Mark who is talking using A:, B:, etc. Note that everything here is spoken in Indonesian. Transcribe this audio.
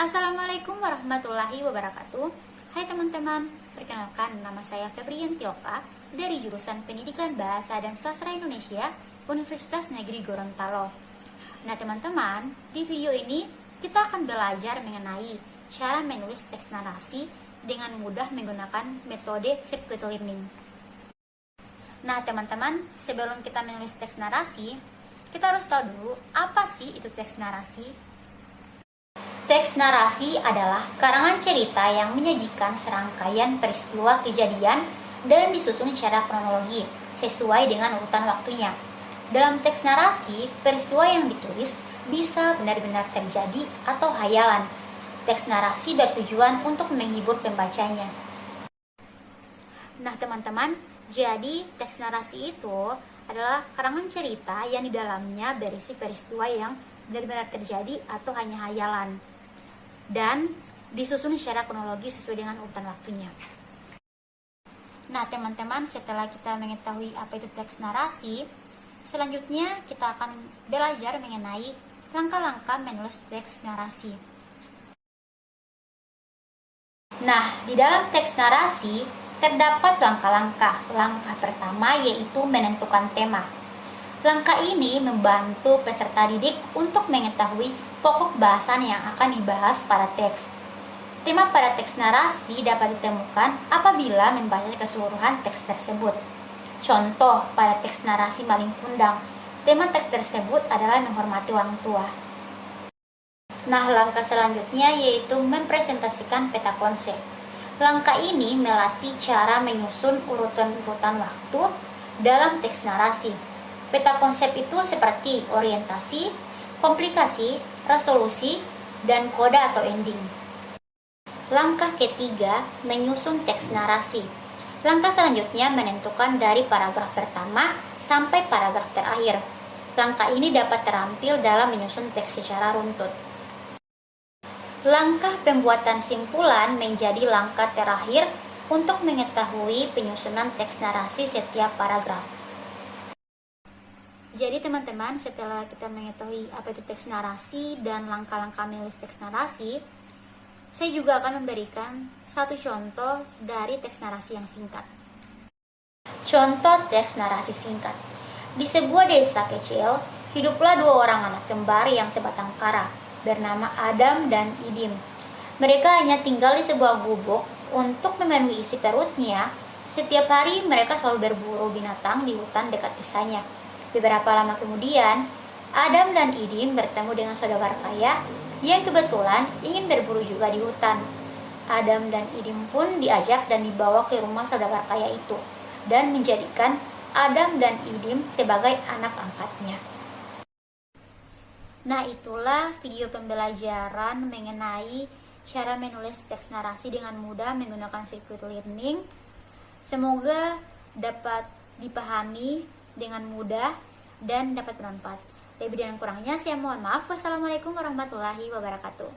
A: Assalamualaikum warahmatullahi wabarakatuh. Hai teman-teman, perkenalkan nama saya Febrian Tioka dari jurusan Pendidikan Bahasa dan Sastra Indonesia Universitas Negeri Gorontalo. Nah teman-teman, di video ini kita akan belajar mengenai cara menulis teks narasi dengan mudah menggunakan metode circuit learning. Nah teman-teman, sebelum kita menulis teks narasi, kita harus tahu dulu apa sih itu teks narasi. Teks narasi adalah karangan cerita yang menyajikan serangkaian peristiwa kejadian dan disusun secara kronologi sesuai dengan urutan waktunya. Dalam teks narasi, peristiwa yang ditulis bisa benar-benar terjadi atau hayalan. Teks narasi bertujuan untuk menghibur pembacanya. Nah teman-teman, jadi teks narasi itu adalah karangan cerita yang di dalamnya berisi peristiwa yang benar-benar terjadi atau hanya hayalan, dan disusun secara kronologi sesuai dengan urutan waktunya. Nah teman-teman, setelah kita mengetahui apa itu teks narasi, selanjutnya kita akan belajar mengenai langkah-langkah menulis teks narasi. Nah, di dalam teks narasi terdapat langkah-langkah. Langkah pertama yaitu menentukan tema. Langkah ini membantu peserta didik untuk mengetahui pokok bahasan yang akan dibahas pada teks. Tema pada teks narasi dapat ditemukan apabila membaca keseluruhan teks tersebut. Contoh pada teks narasi Malin Kundang, tema teks tersebut adalah menghormati orang tua. Nah, langkah selanjutnya yaitu mempresentasikan peta konsep. Langkah ini melatih cara menyusun urutan-urutan waktu dalam teks narasi. Peta konsep itu seperti orientasi, komplikasi, resolusi, dan koda atau ending. Langkah ketiga, menyusun teks narasi. Langkah selanjutnya menentukan dari paragraf pertama sampai paragraf terakhir. Langkah ini dapat terampil dalam menyusun teks secara runtut. Langkah pembuatan simpulan menjadi langkah terakhir untuk mengetahui penyusunan teks narasi setiap paragraf. Jadi teman-teman, setelah kita mengetahui apa itu teks narasi dan langkah-langkah menulis teks narasi, saya juga akan memberikan satu contoh dari teks narasi yang singkat. Contoh teks narasi singkat. Di sebuah desa kecil, hiduplah dua orang anak kembar yang sebatang kara, bernama Adam dan Idim. Mereka hanya tinggal di sebuah gubuk untuk memenuhi isi perutnya. Setiap hari mereka selalu berburu binatang di hutan dekat desanya. Beberapa lama kemudian, Adam dan Idim bertemu dengan saudagar kaya yang kebetulan ingin berburu juga di hutan. Adam dan Idim pun diajak dan dibawa ke rumah saudagar kaya itu dan menjadikan Adam dan Idim sebagai anak angkatnya. Nah, itulah video pembelajaran mengenai cara menulis teks narasi dengan mudah menggunakan circuit learning. Semoga dapat dipahami dengan mudah dan dapat bermanfaat. Lebih dan kurangnya saya mohon maaf. Wassalamualaikum warahmatullahi wabarakatuh.